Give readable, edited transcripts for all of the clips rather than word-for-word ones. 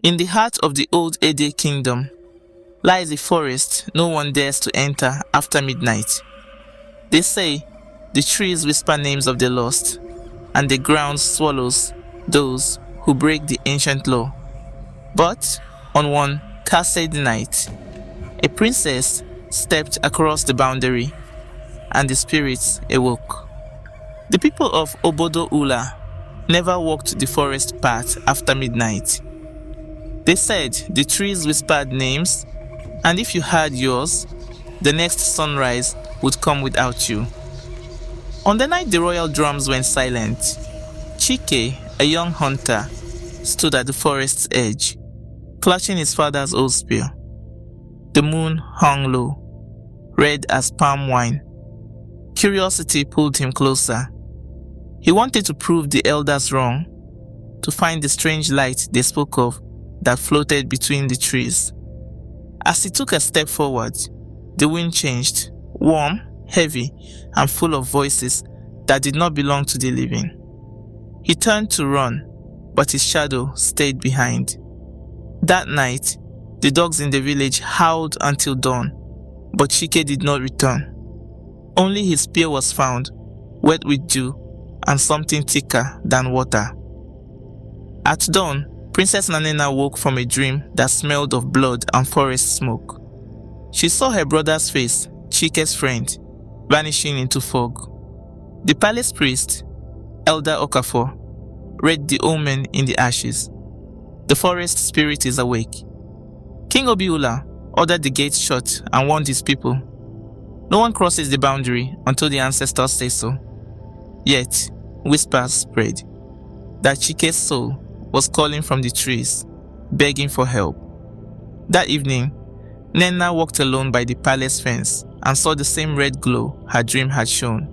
In the heart of the old Ede kingdom lies a forest no one dares to enter after midnight. They say the trees whisper names of the lost, and the ground swallows those who break the ancient law. But on one cursed night, a princess stepped across the boundary, and the spirits awoke. The people of Obi Ula never walked the forest path after midnight. They said the trees whispered names, and if you heard yours, the next sunrise would come without you. On the night the royal drums went silent, Chike, a young hunter, stood at the forest's edge, clutching his father's old spear. The moon hung low, red as palm wine. Curiosity pulled him closer. He wanted to prove the elders wrong, to find the strange light they spoke of that floated between the trees. As he took a step forward, the wind changed, warm, heavy, and full of voices that did not belong to the living. He turned to run, but his shadow stayed behind. That night, the dogs in the village howled until dawn, but Chike did not return. Only his spear was found, wet with dew and something thicker than water. At dawn, Princess Nnenna woke from a dream that smelled of blood and forest smoke. She saw her brother's face, Chike's friend, vanishing into fog. The palace priest, Elder Okafor, read the omen in the ashes. The forest spirit is awake. King Obi Ula ordered the gates shut and warned his people. No one crosses the boundary until the ancestors say so. Yet, whispers spread that Chike's soul was calling from the trees, begging for help. That evening, Nnenna walked alone by the palace fence and saw the same red glow her dream had shown.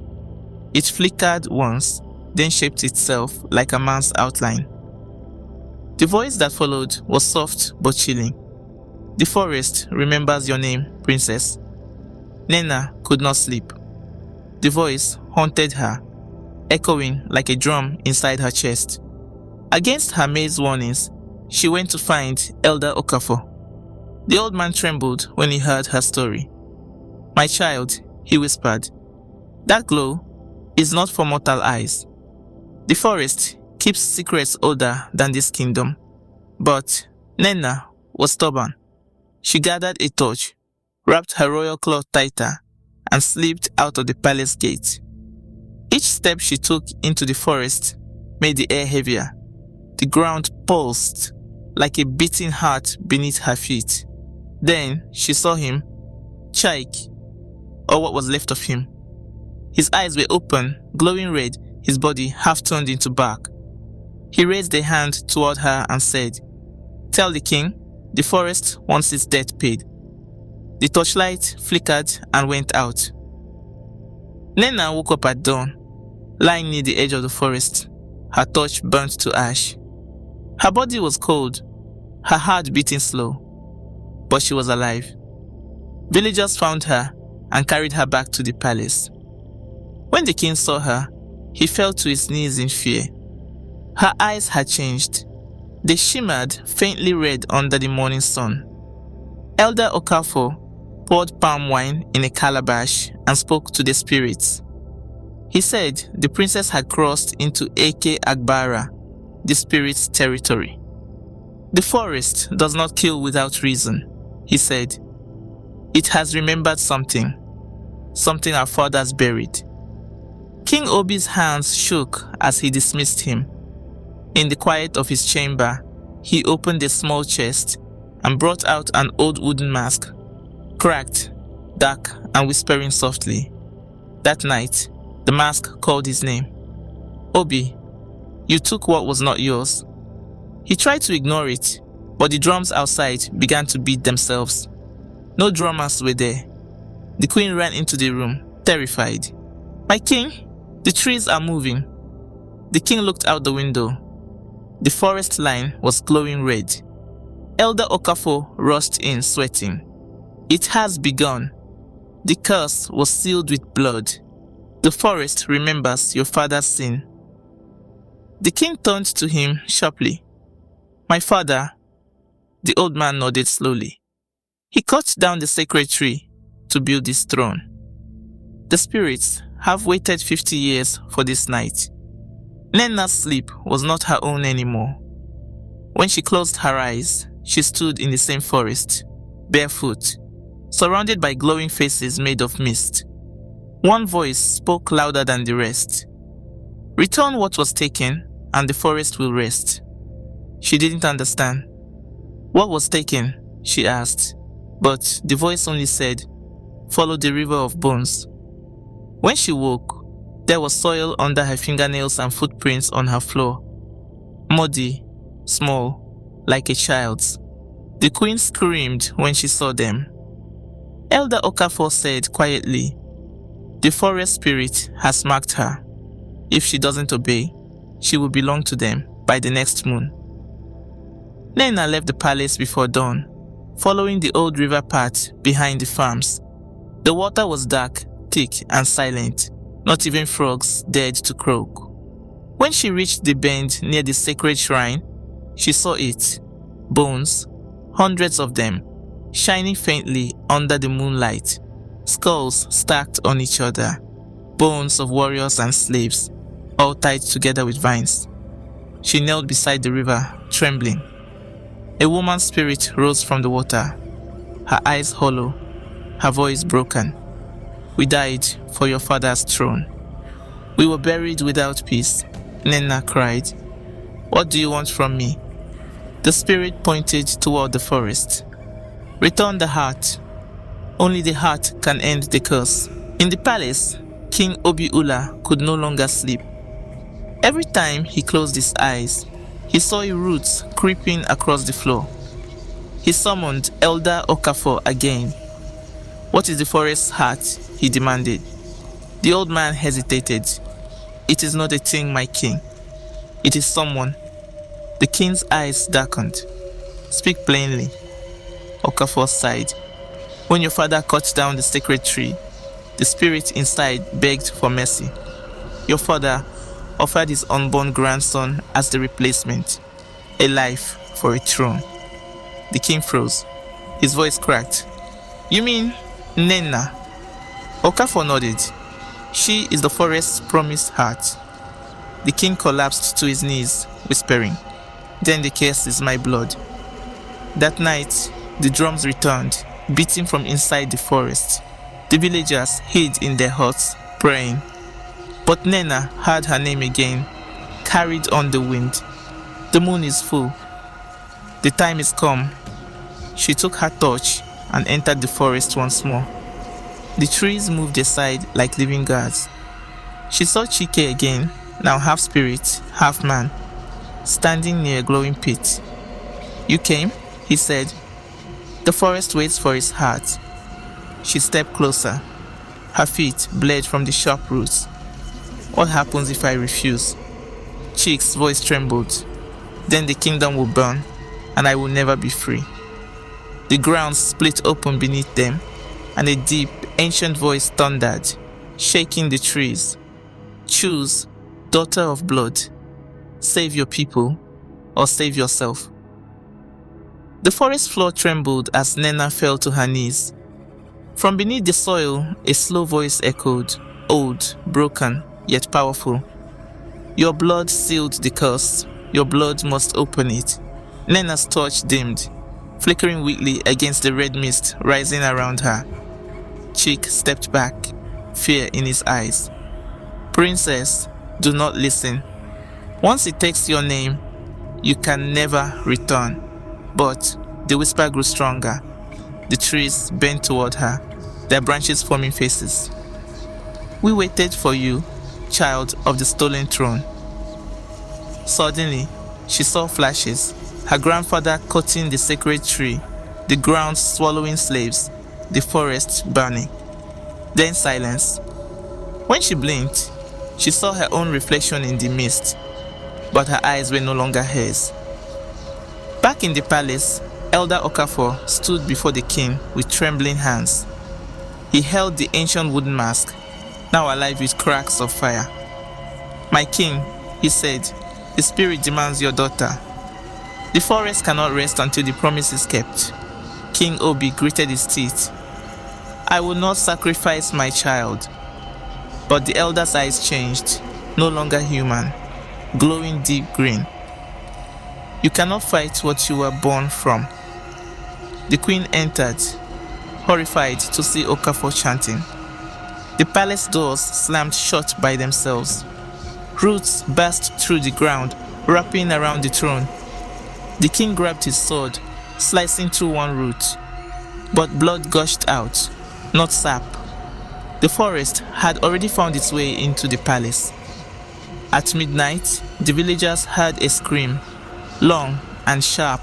It flickered once, then shaped itself like a man's outline. The voice that followed was soft but chilling. The forest remembers your name, princess. Nnenna could not sleep. The voice haunted her, echoing like a drum inside her chest. Against her maid's warnings, she went to find Elder Okafor. The old man trembled when he heard her story. "My child," he whispered, "that glow is not for mortal eyes. The forest keeps secrets older than this kingdom." But Nnenna was stubborn. She gathered a torch, wrapped her royal cloth tighter, and slipped out of the palace gate. Each step she took into the forest made the air heavier. The ground pulsed like a beating heart beneath her feet. Then she saw him, Chike, or what was left of him. His eyes were open, glowing red, his body half turned into bark. He raised a hand toward her and said, "Tell the king, the forest wants its debt paid." The torchlight flickered and went out. Nnenna woke up at dawn, lying near the edge of the forest, her torch burnt to ash. Her body was cold, her heart beating slow, but she was alive. Villagers found her and carried her back to the palace. When the king saw her, he fell to his knees in fear. Her eyes had changed. They shimmered faintly red under the morning sun. Elder Okafor poured palm wine in a calabash and spoke to the spirits. He said the princess had crossed into Eke Agbara, the spirit's territory. "The forest does not kill without reason," he said. "It has remembered something our fathers buried." King Obi's hands shook as he dismissed him. In the quiet of his chamber, he opened a small chest and brought out an old wooden mask, cracked, dark, and whispering softly. That night, the mask called his name. "Obi, you took what was not yours." He tried to ignore it, but the drums outside began to beat themselves. No drummers were there. The queen ran into the room, terrified. "My king, the trees are moving." The king looked out the window. The forest line was glowing red. Elder Okafor rushed in, sweating. "It has begun. The curse was sealed with blood. The forest remembers your father's sin." The king turned to him sharply. "My father, The old man nodded slowly. He cut down the sacred tree to build his throne. The spirits have waited 50 years for this night. Nnenna's sleep was not her own anymore. When she closed her eyes, she stood in the same forest, barefoot, surrounded by glowing faces made of mist. One voice spoke louder than the rest. "Return what was taken, and the forest will rest." She didn't understand. "What was taken?" she asked, but the voice only said, "Follow the river of bones." When she woke, there was soil under her fingernails and footprints on her floor. Muddy, small, like a child's. The queen screamed when she saw them. Elder Okafor said quietly, "The forest spirit has marked her. If she doesn't obey, she will belong to them by the next moon." Nnenna left the palace before dawn, following the old river path behind the farms. The water was dark, thick and silent. Not even frogs dared to croak. When she reached the bend near the sacred shrine, she saw it. Bones, hundreds of them, shining faintly under the moonlight. Skulls stacked on each other. Bones of warriors and slaves, all tied together with vines. She knelt beside the river, trembling. A woman's spirit rose from the water, her eyes hollow, her voice broken. "We died for your father's throne. We were buried without peace," Nnenna cried. "What do you want from me?" The spirit pointed toward the forest. "Return the heart. Only the heart can end the curse." In the palace, King Obi Ula could no longer sleep. Every time he closed his eyes, he saw roots creeping across the floor. He summoned Elder Okafor again. "What is the forest's heart?" he demanded. The old man hesitated. "It is not a thing, my king. It is someone." The king's eyes darkened. "Speak plainly." Okafor sighed. "When your father cut down the sacred tree, the spirit inside begged for mercy. Your father offered his unborn grandson as the replacement, a life for a throne." The king froze. His voice cracked. "You mean Nnenna?" Okafor nodded. "She is the forest's promised heart." The king collapsed to his knees, whispering, "Then the curse is my blood." That night, the drums returned, beating from inside the forest. The villagers hid in their huts, praying. But Nnenna heard her name again, carried on the wind. "The moon is full. The time is come." She took her torch and entered the forest once more. The trees moved aside like living gods. She saw Chike again, now half spirit, half man, standing near a glowing pit. "You came?" he said. "The forest waits for his heart." She stepped closer. Her feet bled from the sharp roots. "What happens if I refuse?" Chike's voice trembled. "Then the kingdom will burn, and I will never be free." The ground split open beneath them, and a deep, ancient voice thundered, shaking the trees. "Choose, daughter of blood. Save your people, or save yourself." The forest floor trembled as Nnenna fell to her knees. From beneath the soil, a slow voice echoed, old, broken, yet powerful. "Your blood sealed the curse. Your blood must open it." Nnenna's torch dimmed, flickering weakly against the red mist rising around her. Chike stepped back, fear in his eyes. "Princess, do not listen. Once it takes your name, you can never return." But the whisper grew stronger. The trees bent toward her, their branches forming faces. "We waited for you, child of the stolen throne." Suddenly, she saw flashes. Her grandfather cutting the sacred tree, the ground swallowing slaves, the forest burning. Then silence. When she blinked, she saw her own reflection in the mist, but her eyes were no longer hers. Back in the palace, Elder Okafor stood before the king with trembling hands. He held the ancient wooden mask, now alive with cracks of fire. "My king," he said, "the spirit demands your daughter." The forest cannot rest until the promise is kept. King Obi gritted his teeth. I will not sacrifice my child. But the elder's eyes changed, no longer human, glowing deep green. You cannot fight what you were born from. The queen entered, horrified to see Okafor chanting. The palace doors slammed shut by themselves. Roots burst through the ground, wrapping around the throne. The king grabbed his sword, slicing through one root. But blood gushed out, not sap. The forest had already found its way into the palace. At midnight, the villagers heard a scream, long and sharp,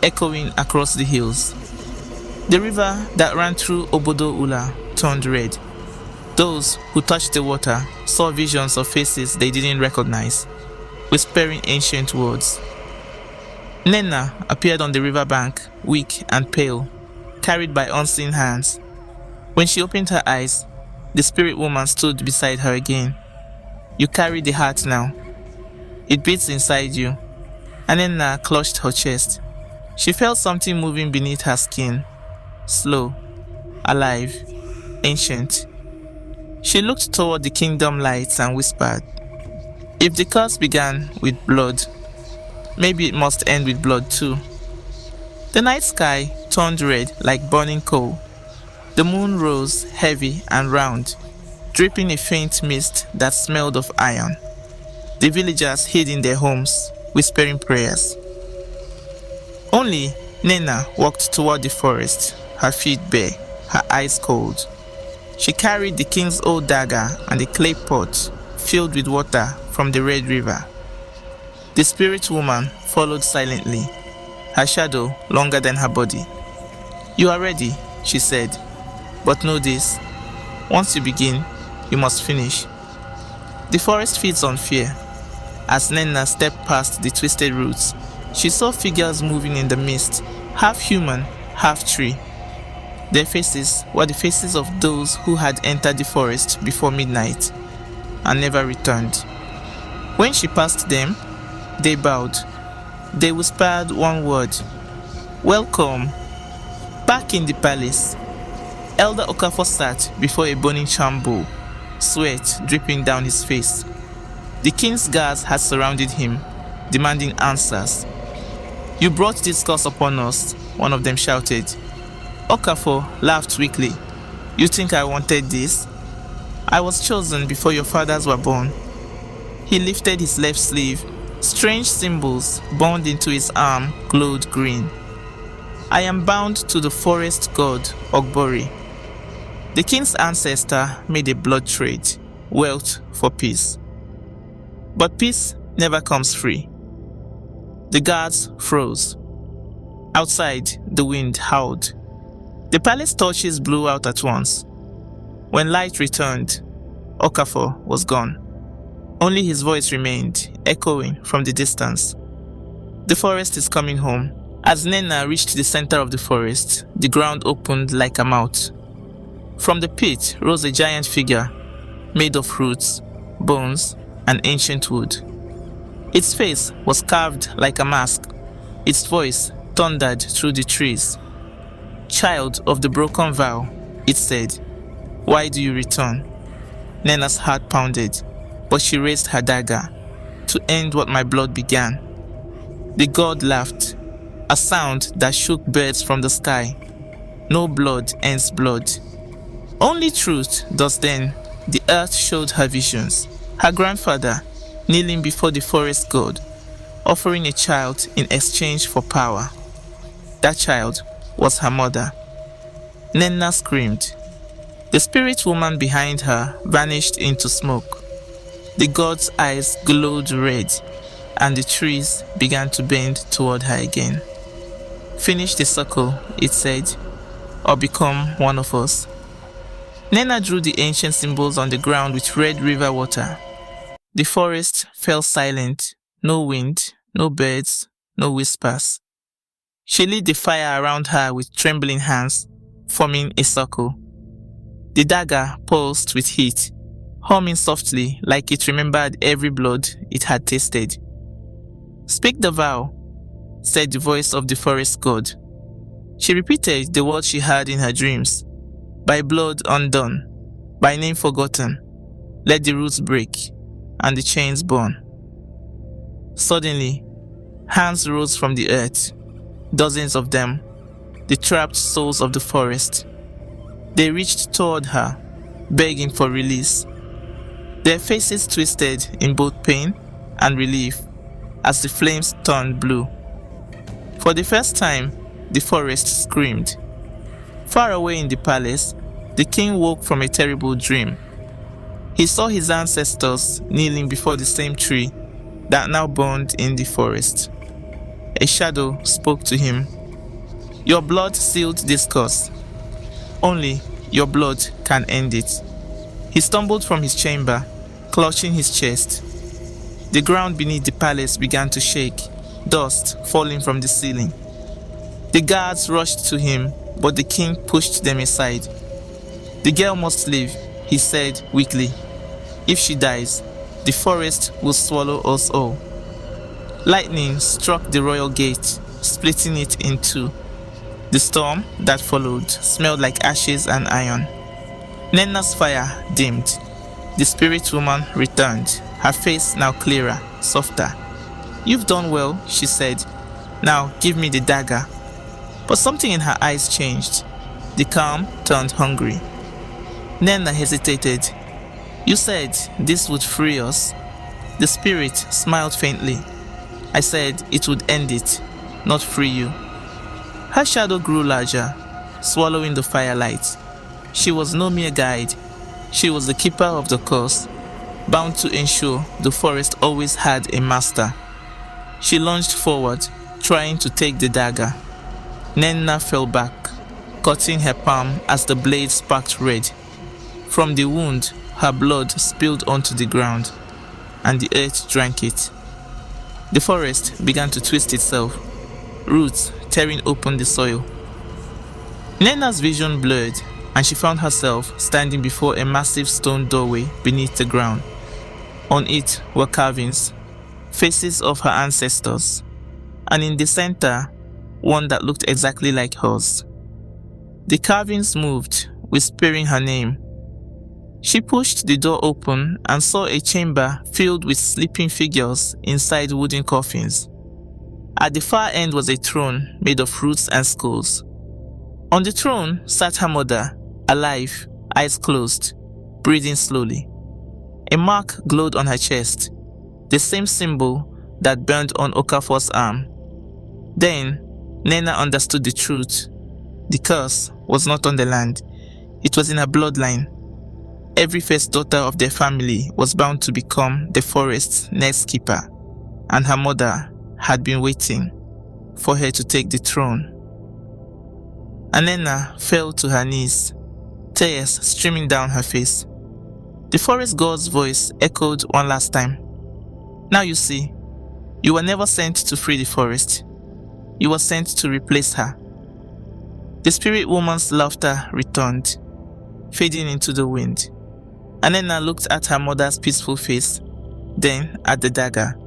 echoing across the hills. The river that ran through Obi Ula turned red. Those who touched the water saw visions of faces they didn't recognize, whispering ancient words. Nnenna appeared on the riverbank, weak and pale, carried by unseen hands. When she opened her eyes, the spirit woman stood beside her again. You carry the heart now. It beats inside you. Nnenna clutched her chest. She felt something moving beneath her skin. Slow, alive, ancient. She looked toward the kingdom lights and whispered, if the curse began with blood, maybe it must end with blood too. The night sky turned red like burning coal. The moon rose heavy and round, dripping a faint mist that smelled of iron. The villagers hid in their homes, whispering prayers. Only Nnenna walked toward the forest, her feet bare, her eyes cold. She carried the king's old dagger and a clay pot filled with water from the Red River. The spirit woman followed silently, her shadow longer than her body. You are ready, she said, but know this, once you begin, you must finish. The forest feeds on fear. As Nnenna stepped past the twisted roots, she saw figures moving in the mist, half human, half tree. Their faces were the faces of those who had entered the forest before midnight and never returned. When she passed them, they bowed. They whispered one word, welcome. Back in the palace, Elder Okafor sat before a burning charm bowl, sweat dripping down his face. The king's guards had surrounded him, demanding answers. You brought this curse upon us, one of them shouted. Okafor laughed weakly. You think I wanted this? I was chosen before your fathers were born. He lifted his left sleeve. Strange symbols bound into his arm glowed green. I am bound to the forest god Ogbori. The king's ancestor made a blood trade, wealth for peace. But peace never comes free. The guards froze. Outside, the wind howled. The palace torches blew out at once. When light returned, Okafor was gone. Only his voice remained, echoing from the distance. The forest is coming home. As Nnenna reached the center of the forest, the ground opened like a mouth. From the pit rose a giant figure, made of roots, bones, and ancient wood. Its face was carved like a mask. Its voice thundered through the trees. Child of the broken vow, it said, why do you return? Nnenna's heart pounded, but she raised her dagger to end what my blood began. The god laughed, a sound that shook birds from the sky. No blood ends blood. Only truth does then. The earth showed her visions. Her grandfather kneeling before the forest god, offering a child in exchange for power. That child was her mother. Nnenna screamed. The spirit woman behind her vanished into smoke. The god's eyes glowed red, and the trees began to bend toward her again. Finish the circle, it said, or become one of us. Nnenna drew the ancient symbols on the ground with red river water. The forest fell silent, no wind, no birds, no whispers. She lit the fire around her with trembling hands, forming a circle. The dagger pulsed with heat, humming softly like it remembered every blood it had tasted. Speak the vow. said the voice of the forest god. She repeated the words she heard in her dreams. By blood undone, by name forgotten, let the roots break, and the chains burn. Suddenly, hands rose from the earth, dozens of them, the trapped souls of the forest. They reached toward her, begging for release. Their faces twisted in both pain and relief as the flames turned blue. For the first time, the forest screamed. Far away in the palace, the king woke from a terrible dream. He saw his ancestors kneeling before the same tree that now burned in the forest. A shadow spoke to him. Your blood sealed this curse. Only your blood can end it. He stumbled from his chamber, clutching his chest. The ground beneath the palace began to shake, dust falling from the ceiling. The guards rushed to him, but the king pushed them aside. The girl must live, he said weakly. If she dies, the forest will swallow us all. Lightning struck the royal gate, splitting it in two. The storm that followed smelled like ashes and iron. Nnenna's fire dimmed. The spirit woman returned, her face now clearer, softer. You've done well, she said. Now give me the dagger. But something in her eyes changed. The calm turned hungry. Nnenna hesitated. You said this would free us. The spirit smiled faintly. I said it would end it, not free you. Her shadow grew larger, swallowing the firelight. She was no mere guide. She was the keeper of the curse, bound to ensure the forest always had a master. She lunged forward, trying to take the dagger. Nnenna fell back, cutting her palm as the blade sparked red. From the wound, her blood spilled onto the ground, and the earth drank it. The forest began to twist itself, roots tearing open the soil. Nnenna's vision blurred, and she found herself standing before a massive stone doorway beneath the ground. On it were carvings, faces of her ancestors, and in the center, one that looked exactly like hers. The carvings moved, whispering her name. She pushed the door open and saw a chamber filled with sleeping figures inside wooden coffins. At the far end was a throne made of roots and skulls. On the throne sat her mother, alive, eyes closed, breathing slowly. A mark glowed on her chest, the same symbol that burned on Okafor's arm. Then, Nnenna understood the truth. The curse was not on the land, it was in her bloodline. Every first daughter of their family was bound to become the forest's next keeper, and her mother had been waiting for her to take the throne. Nnenna fell to her knees, tears streaming down her face. The forest god's voice echoed one last time. Now you see, you were never sent to free the forest. You were sent to replace her. The spirit woman's laughter returned, fading into the wind. Nnenna looked at her mother's peaceful face, then at the dagger.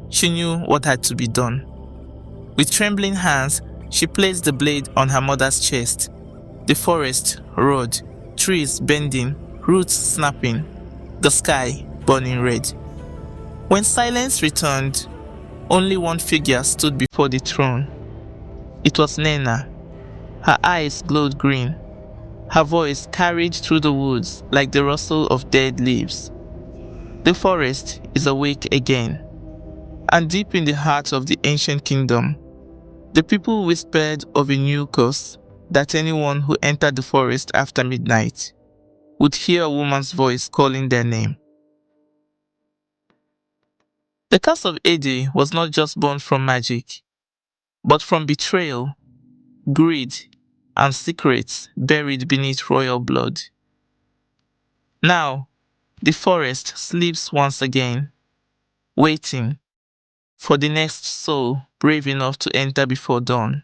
She knew what had to be done. With trembling hands, she placed the blade on her mother's chest. The forest roared, trees bending, roots snapping, the sky burning red. When silence returned, only one figure stood before the throne. It was Nnenna. Her eyes glowed green. Her voice carried through the woods like the rustle of dead leaves. The forest is awake again, and deep in the heart of the ancient kingdom, the people whispered of a new curse, that anyone who entered the forest after midnight would hear a woman's voice calling their name. The curse of Ede was not just born from magic, but from betrayal, greed, and secrets buried beneath royal blood. Now, the forest sleeps once again, waiting for the next soul brave enough to enter before dawn.